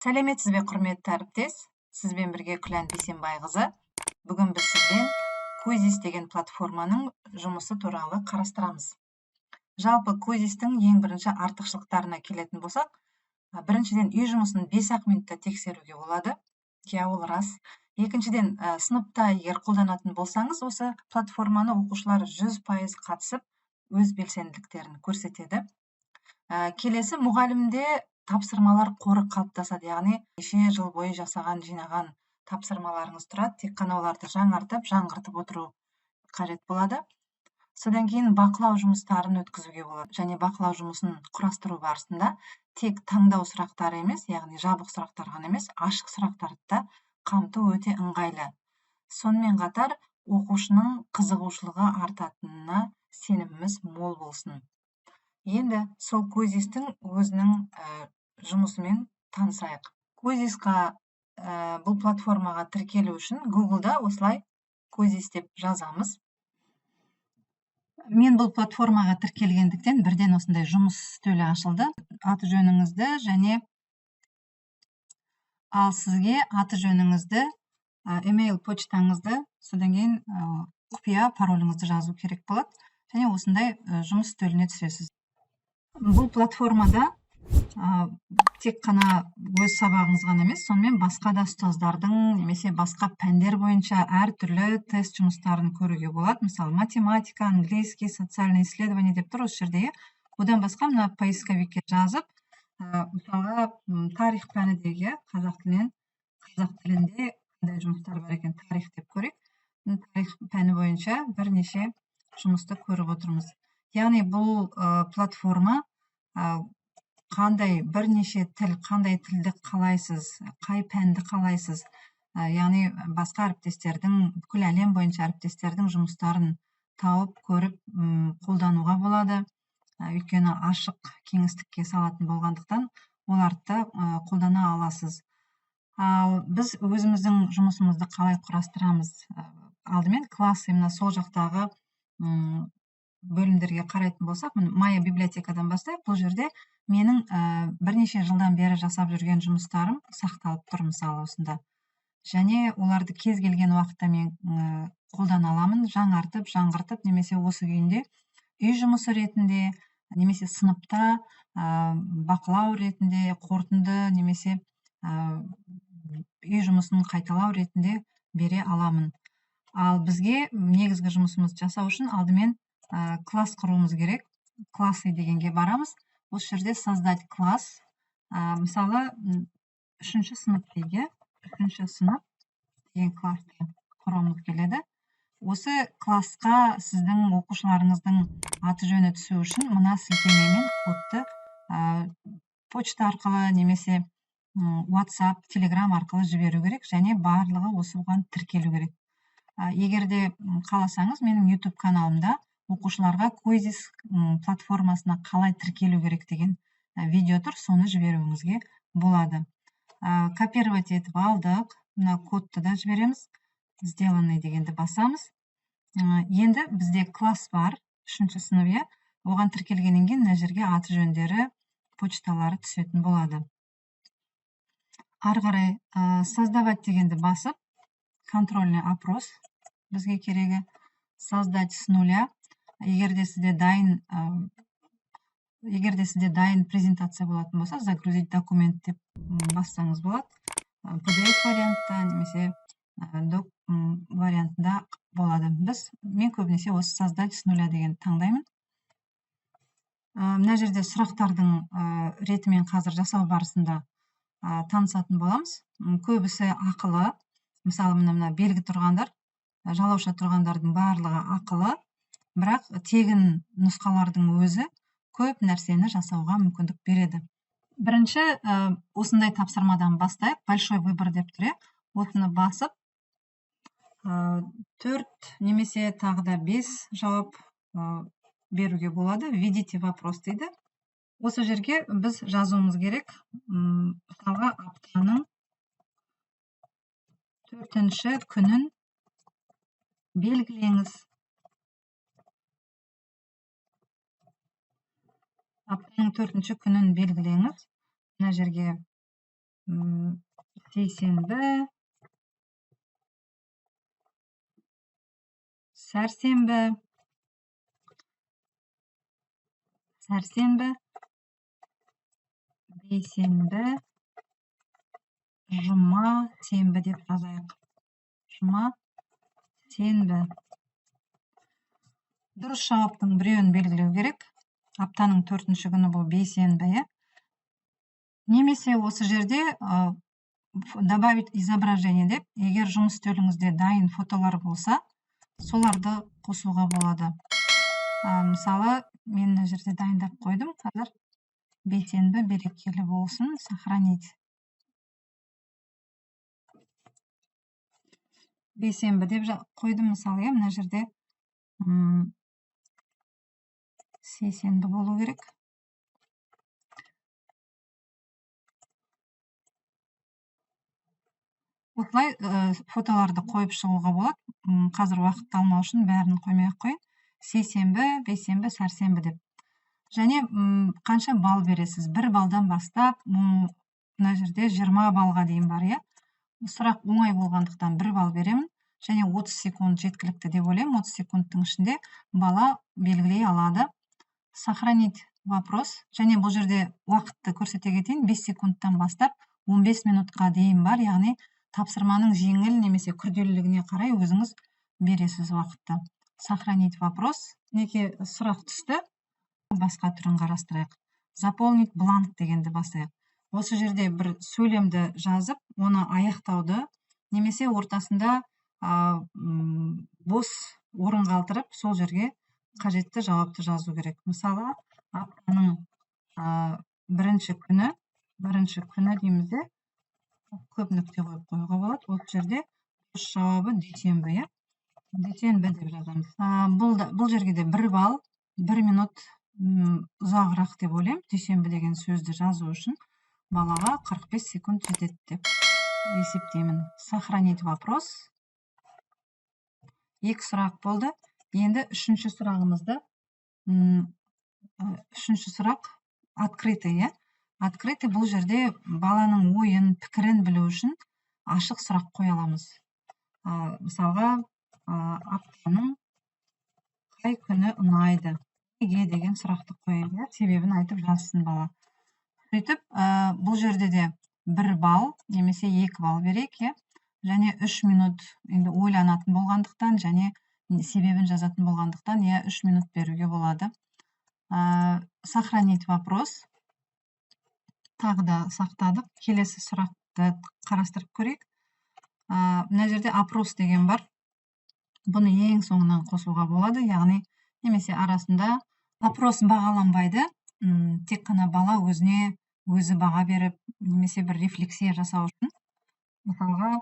Сәлеметсіз бе, құрметті әріптес? Сізбен бірге Күлән Бейсенбайқызы. Бүгін біз сізбен Quizzes деген платформаның жұмысы туралы қарастырамыз. Жалпы Quizzes'тің ең бірінші артықшылықтарына келетін болсақ, біріншіден үй жұмысын 5-ақ минутта тексеруге болады. Ол рас. Екіншіден, сыныпта егер қолданатын болсаңыз, осы платформаны оқушылар 100% қатысып, өз белсенділіктерін көрсетеді. Келесі, мұғалімде тапсырмалар қоры қалыптасады, яғни неше жыл бойы жасаған, жинаған тапсырмаларыңыз тұрады, тек қана оларды жаңғыртып отыру қажет болады. Содан кейін бақылау жұмыстарын өткізуге болады, және бақылау жұмысын құрастыру барысында тек таңдау сұрақтары емес, яғни жабық сұрақтар ғана емес, ашық сұрақтарды да қамту өте ыңғайлы. Сонымен қатар оқушының қызығушылығы артатынына сеніміміз мол болсын. Енді сол Quizzes'тің өзінің жұмысымен танысайық. Quizzes'қа бұл платформаға тіркелу үшін Google-да осылай Quizzes деп жазамыз. Мен бұл платформаға тіркелгендіктен бірден осындай жұмыс үстелі ашылды. Аты жөніңізді және ал сізге аты жөніңізді, email почтаңызды, содан кейін құпия пароліңізді жазу керек болады. Және осындай жұмыс үстеліне түсесіз. Бұл платформада тек қана өз сабағыңыз ғана емес, сонымен басқа да ұстаздардың немесе басқа пәндер бойынша әртүрлі тест жұмыстарын көруге болады. Мысалы, математика, английский, социальное исследование деп тұр осы жерде. Одан басқа мына поисковикке жазып, мысалға, тарих пәнідегі қазақ тілінде қандай жұмыстар бар екен, тарих деп көрейік. Тарих пәні бойынша бірнеше жұмысты көріп отырмыз. Яғни бұл платформа қандай бірнеше тіл, қандай тілді қалайсыз, қай пәнді қалайсыз, яғни басқа әріптестердің, бүкіл әлем бойынша әріптестердің жұмыстарын тауып, көріп, қолдануға болады. Өйткені ашық кеңістікке салатын болғандықтан, оларды қолдана аласыз. Біз өзіміздің жұмысымызды қалай құрастырамыз? Алдымен класс, именно сол жақтағы бөлімдерге қарайтын болсақ, Maya библиотекадан бастайық. Бұл жерде менің бірнеше жылдан бері жасап жүрген жұмыстарым сақталып тұр, мысалы осында. Және оларды кез келген уақытта мен қолдана аламын, жаңғыртып, немесе осы күйінде үй жұмысы ретінде, немесе сыныпта бақылау ретінде, қорытынды, немесе үй жұмысын қайталау ретінде бере аламын. Ал бізге негізгі жұмысымыз жасау үшін алдымен класс құруымыз керек. Классы дегенге барамыз. Осы жерде создать класс. Мысалы, 3-ші сынып деген классты құруымыз келеді. Осы классқа сіздің оқушыларыңыздың аты жөні түсу үшін мына сілтемемен кодты почта арқылы немесе WhatsApp, Telegram арқылы жіберу керек, және барлығы осы оған тіркелу керек. Егерде қаласаңыз, менің YouTube каналымда оқушыларға Quizzes платформасына қалай тіркелу керек деген видео тұр, соны жіберуіңізге болады. Копировать етіп алдық, мына кодты да жібереміз, сделанный дегенді басамыз. Енді бізде класс бар, 3-ші сынып, оған тіркелгеннен кейін мына жерге аты жөндері, почталары түсетін болады. Ары қарай создавать дегенді басып, контрольный опрос бізге керегі, создать с нуля. Егерде сізде дайын презентация болатын болса, загрузить документ деп бассаңыз болады. PDF вариантта, немесе док вариантында болады. Мен көбінесе осы создать с нуля деген таңдаймын. Мына жерде сұрақтардың ретімен қазір жасау барысында танысатын боламыз. Көбісі ақылы. Мысалы, мына белгі тұрғандар, жалауша тұрғандардың барлығы ақылы, бірақ тегін нұсқалардың өзі көп нәрсені жасауға мүмкіндік береді. Бірінші осындай тапсырмадан бастайық, большой выбор деп тұр. Осыны басып, 4 немесе тағы да 5 жауап беруге болады. Введите вопрос дейді. Осы жерге біз жазуымыз керек. Мысалға, аптаның 4-ші күнін белгілеңіз. Аптаның 4-ші күнін белгілеңіз. Мына жерге сейсенбі, сәрсенбі, бейсенбі, жұма, сенбі деп жазайық. Жұма, сенбі. Дұрыс жауаптың біреуін белгілеу керек. Аптаның 4-ші күні бұл бейсенбі. Немесе осы жерде добавить изображение деп, егер жұмыс үстеліңізде дайын фотолар болса, соларды қосуға болады. Мысалы, мен мына жерде дайындап қойдым. Қазір бейсенбі берекелі болсын, сохранить. Бейсенбі деп қойдым, мысалы, мына жерде сейсенбі болу керек. Осылай фотоларды қойып шығуға болады. Қазір уақытты алмау үшін бәрін қоймай-ақ қойын. Сейсенбі, бейсенбі, сәрсенбі деп. Және қанша балл бересіз? 1 балдан бастап, мына жерде 20 балға дейін бар, иә? Сұрақ оңай болғандықтан 1 балл беремін. Және 30 секунд жеткілікті деп ойлаймын. 30 секундтың ішінде бала белгілей алады. Сохранить вопрос. Және бұл жерде уақытты көрсете кетейін. 5 секундтан бастап 15 минутқа дейін бар. Яғни тапсырманың жеңіл немесе күрделілігіне қарай өзіңіз бересіз уақытты. Сохранить вопрос. Неге сұрақ түсті? Басқа түрін қарастырайық. Заполнить бланк дегенді бастайық. Осы жерде бір сөйлемді жазып, оны аяқтауды, немесе ортасында бос орын қалдырып, сол жерге қажетті жауапты жазу керек. Мысалы, аптаның бірінші күні дейміз де, көп нүкте қойып қоюға болады. Ол жерде жауабы дүйсенбі, дүйсенбі деп жазамыз. Бұл жерге де 1 балл, 1 минут ұзағырақ деп ойлаймын. Дүйсенбі деген сөзді жазу үшін балаға 45 секунд жетеді деп есептеймін. Сохранить вопрос. 2 сұрақ болды. Енді 3-ші сұрағымызды, 3-ші сұрақ открытый. Открытый бұл жерде баланың ойын, пікірін білу үшін ашық сұрақ қоя аламыз. Мысалға, аптаның қай күні ұнайды? Неге деген сұрақты қойып, себебін айтып жазсын бала. Сөйтіп, бұл жерде де 1 балл, немесе 2 балл берейік, және 3 минут енді ойланатын болғандықтан, және себебін жазатын болғандықтан, 3 минут беруге болады. Сохранить вопрос. Тағы да сақтадық. Келесі сұрақты қарастырып көрейік. Мына жерде опрос деген бар. Бұны ең соңынан қосуға болады, яғни немесе арасында опрос бағаланбайды. Тек қана бала өзіне өзі баға беріп, немесе бір рефлексия жасау үшін. Мысалға,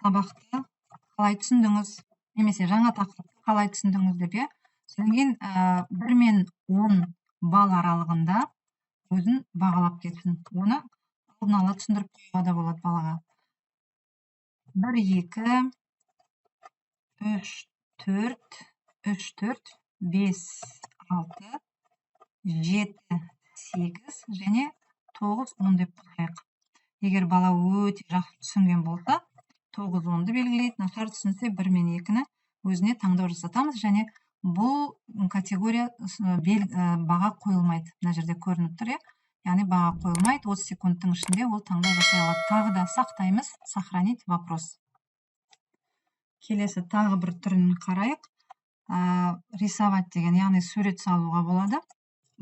сабақты қалай түсіндіңіз, немесе жаңа тақырыпты қалай түсіндіңіз деп, содан кейін 1 мен 10 балл аралығында өзін бағалап кетсін. Оны алдын ала түсіндіріп қоюға да болады балаға. 1, 2, 3, 4, 5, 6, 7, 8 және 9, 10 деп қояйық. Егер бала өте жақсы түсінген болса, 9, 10-ды белгілейді. Нашар түсінсе 1 мен 2-ні өзіне таңдау жасатамыз, және бұл категория баға қойылмайды. Мына жерде көрініп тұр, яғни баға қойылмайды. 30 секундтың ішінде ол таңдау жасай алады. Тағы да сақтаймыз. Сохранить вопрос. Келесі тағы бір түрін қарайық. Рисовать деген, яғни сурет салуға болады.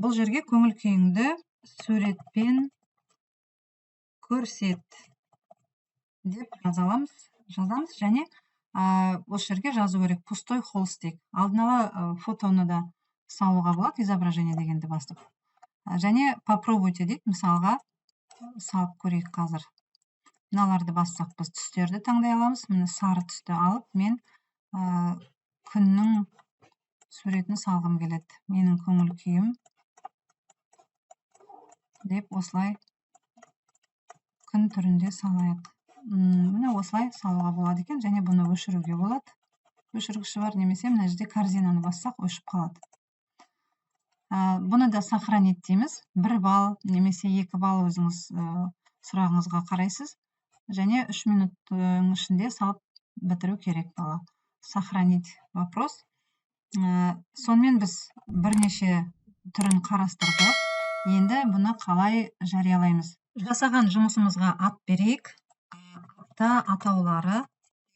Бұл жерге көңіл күйіңді суретпен көрсет деп жазамыз, және осы жерге жазу керек пустой холстик. Алдын ала фотоны да салуға болады, изображение дегенді бастып. Және попробуйте дейді, мысалға салып көрейік қазір. Мыналарды бассақ, біз түстерді таңдай аламыз. Міне сары түсті алып, мен күннің суретін салғым келеді. Менің көңіл күйім деп осылай күн түрінде салайық. Міне осылай салуға болады екен, және бұны өшіруге болады. Өшіргіші бар, немесе мына жерде корзинаны бассақ өшіп қалады. Бұны да сохранить дейміз. 1 балл немесе 2 балл өзіңіз сұрағыңызға қарайсыз және 3 минуттың ішінде салып бітіру керек бала. Сохранить вопрос. Сонымен біз бірнеше түрін қарастырдық. Енді бұны қалай жариялаймыз? Жасаған жұмысымызға ат берейік. Апта атаулары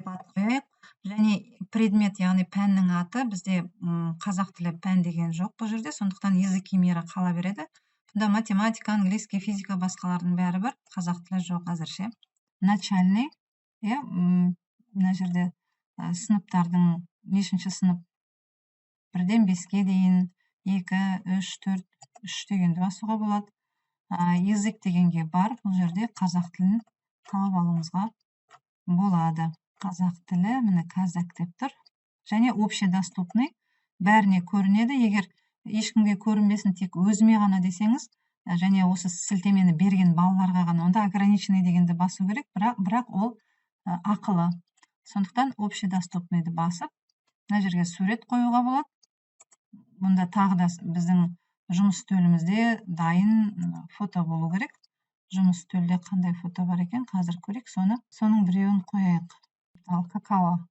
деп ат қояйық. Және предмет, яғни пәннің аты бізде қазақ тілі пән деген жоқ бұл жерде, сондықтан языки мира қала береді. Бұнда математика, английский, физика басқалардың бәрі бар, қазақ тілі жоқ әзірше. Начальный, мына жерде сыныптардың нешінші сынып 1-ден 5-ке дейін, 2, 3, 4, 3 дегенді басуға болады. Язык дегенге бар, бұл жерде қазақ тілін тауып алуымызға болады. Қазақ тілі, міне казак деп тұр. Және общедоступный, бәріне көрінеді. Егер ешкімге көрінбесін, тек өзіме ғана десеңіз, және осы сілтемені берген балаларға ғана, онда ограниченный дегенді басу керек, бірақ ол ақылы. Сондықтан общедоступныйды басып, мына жерге сурет қоюға болады. Бұнда тағы да біздің жұмыс үстелімізде дайын фото болу керек. Жұмыс үстелде қандай фото бар екен, қазір көрейік, соның біреуін қояйық. Ал какао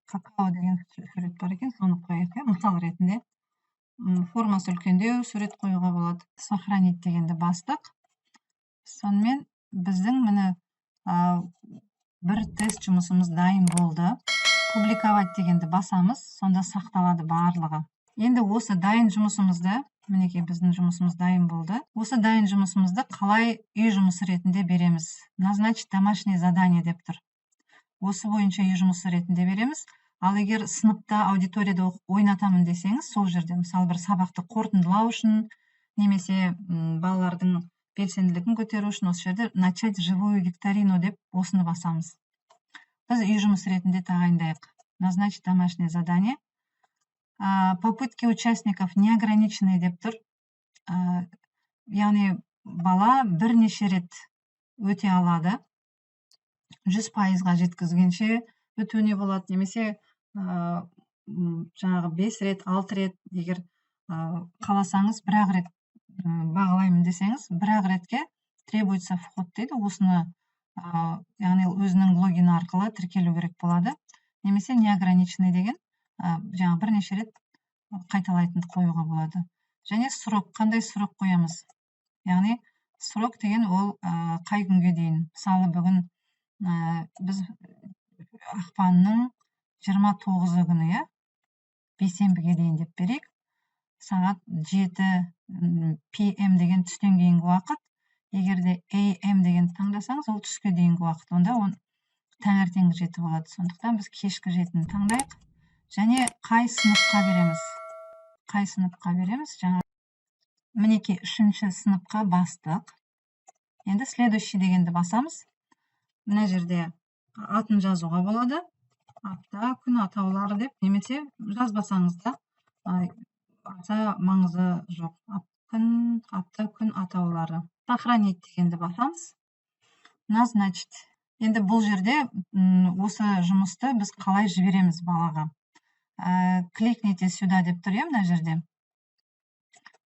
деген сурет бар екен, соны қояйық. Мысал ретінде формасы үлкендеу сурет қоюға болады. Сохранить дегенді бастық. Сонымен біздің міне бір тест жұмысымыз дайын болды. Публиковать дегенді басамыз, сонда сақталады барлығы. Енді осы дайын жұмысымызды, мінекей біздің жұмысымыз дайын болды. Осы дайын жұмысымызды қалай үй жұмысы ретінде береміз? Назначить домашнее задание деп тұр. Осы бойынша үй жұмысы ретінде береміз. Ал егер сыныпта, аудиторияда ойнатамын десеңіз, сол жерде мысалы бір сабақты қорытындылау үшін, немесе балалардың белсенділігін көтеру үшін осы жерде начать живую викторину деп осыны басамыз. Біз үй жұмысы ретінде тағайындайық. Назначить домашнее задание. Попытки участников неограниченные деп тұр. Яғни бала бірнеше рет өте алады. 100%-ға жеткізгенше өтуіне болады, немесе жаңағы 5 рет, 6 рет, егер қаласаңыз, бір-ақ рет бағалаймын десеңіз, бір-ақ ретке требуется вход дейді, осыны яғни өзінің логин арқылы тіркелу керек болады. Немесе неограниченный деген жаңағы бірнеше рет қайталайтынды қоюға болады. Және срок, қандай срок қоямыз? Яғни срок деген ол қай күнге дейін? Мысалы бүгін біз ақпанның 29 күні, бейсенбіге дейін деп берейік. Сағат 7 PM деген түстен кейінгі уақыт. Егер де AM деген таңдасаңыз, ол түске дейінгі уақыт. Онда таңертеңгі 7 болады. Сондықтан біз кешкі 7-ні таңдайық. Және қай сыныпқа береміз? Қай сыныпқа береміз? Мінекей 3-ші сыныпқа бастық. Енді следующий дегенді басамыз. Мына жерде атын жазуға болады. Апта, күн атаулары деп, немесе жазбасаңыз да аса маңызы жоқ. Апта, күн атаулары. Сохранить дегенді басамыз. Назначить. Енді бұл жерде осы жұмысты біз қалай жібереміз балаға? Кликните сюда деп тұр, мына жерде.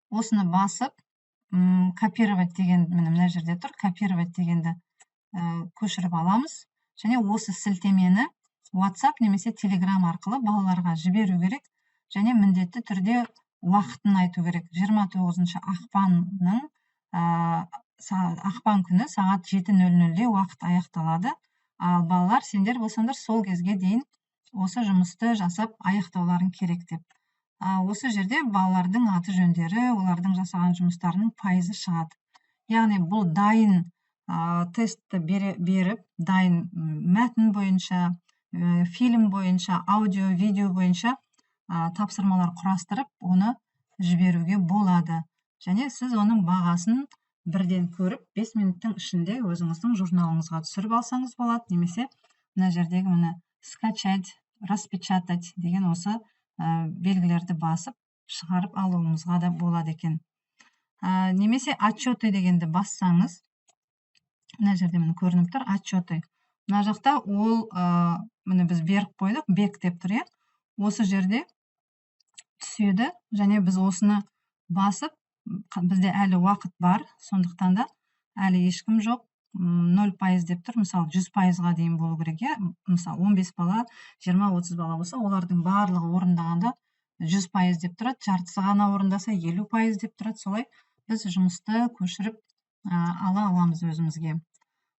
Осыны басып, копировать деген мына жерде тұр. Копировать дегенді көшіріп аламыз. Және осы сілтемені WhatsApp немесе Telegram арқылы балаларға жіберу керек. Және міндетті түрде уақытын айту керек. 29 ақпан күні сағат 7:00-де уақыт аяқталады. Ал балалар, сендер болсаңдар сол кезге дейін осы жұмысты жасап аяқтауларын керек деп. Осы жерде балалардың аты жөндері, олардың жасаған жұмыстарының пайызы шығады. Яғни бұл дайын тестті беріп, дайын мәтін бойынша, фильм бойынша, аудио, видео бойынша тапсырмалар құрастырып, оны жіберуге болады. Және сіз оның бағасын бірден көріп, 5 минуттың ішінде өзіңіздің журналыңызға түсіріп алсаңыз болады, немесе мына жердегі міне скачать, распечатать деген осы белгілерді басып шығарып алуыңызға да болады екен. Немесе отчеты дегенді бассаңыз, мына жерде міне көрініп тұр, отчеты. Мына жақта ол, міне біз беріп қойдық, бек деп тұр, осы жерде түседі, және біз осыны басып, бізде әлі уақыт бар, сондықтан да әлі ешкім жоқ, 0% деп тұр, мысалы 100%-ға дейін болу керек, иә. Мысалы 15 бала, 20-30 бала болса, олардың барлығы орындағанда 100% деп тұрады, жартысы ғана орындаса 50% деп тұрады. Солай біз жұмысты көшіріп ала аламыз өзімізге.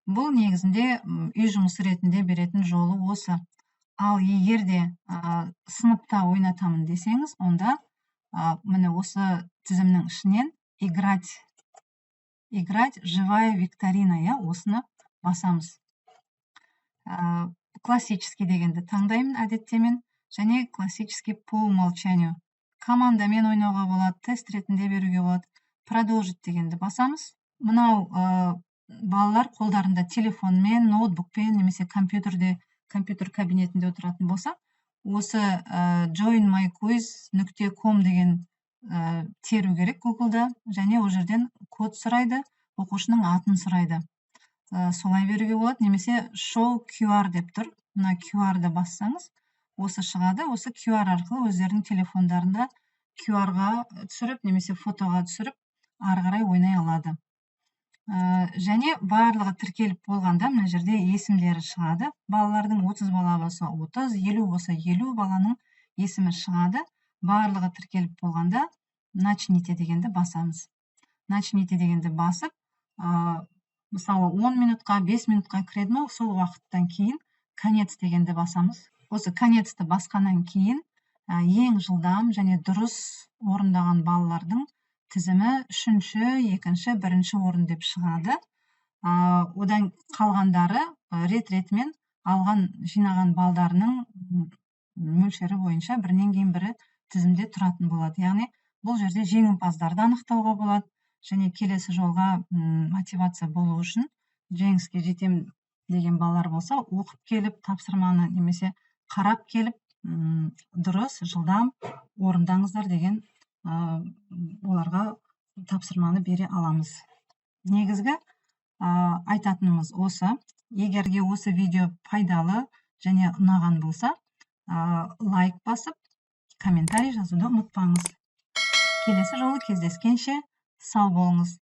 Бұл негізінде үй жұмысы ретінде беретін жолы осы. Ал егер де сыныпта ойнатамын десеңіз, онда міне осы тізімнің ішінен играть живая викторина, иә, осыны басамыз. Классический дегенді таңдаймын әдетте мен, және классический по умолчанию. Командамен ойнауға болады, тест ретінде беруге болады. Продолжить дегенді басамыз. Мынау балалар қолдарында телефонмен, ноутбукпен, немесе компьютер кабинетінде отыратын болса, осы joinmyquiz.com деген теру керек Google-да, және ол жерден код сұрайды, оқушының атын сұрайды. Солай беруге болады, немесе show QR деп тұр. Мына QR-ды бассаңыз, осы шығады. Осы QR арқылы өздерінің телефондарында QR-ға түсіріп, немесе фотоға түсіріп, ары қарай ойнай алады. Және барлығы тіркеліп болғанда, мына жерде есімдері шығады. Балалардың 30 бала болса 30, 50 болса 50 баланың есімі шығады. Барлығы тіркеліп болғанда, начните дегенді басамыз. Начните дегенді басып, мысалы 10 минутқа, 5 минутқа кіреді ме, сол уақыттан кейін конец дегенді басамыз. Осы конецті басқаннан кейін ең жылдам және дұрыс орындаған балалардың тізімі 3-ші, 2-ші, 1-ші орын деп шығады. Одан қалғандары рет-ретімен жинаған балдарының мөлшері бойынша бірінен кейін бірі тізімде тұратын болады. Яғни бұл жерде жеңімпаздарды анықтауға болады, және келесі жолға мотивация болу үшін жеңіске жетем деген балалар болса, оқып келіп тапсырманы немесе қарап келіп дұрыс, жылдам орындаңыздар деген оларға тапсырманы бере аламыз. Негізгі айтатынымыз осы. Егерге осы видео пайдалы және ұнаған болса, лайк басып, комментарий жазуды ұмытпаңыз. Келесі жолы кездескенше сау болыңыз.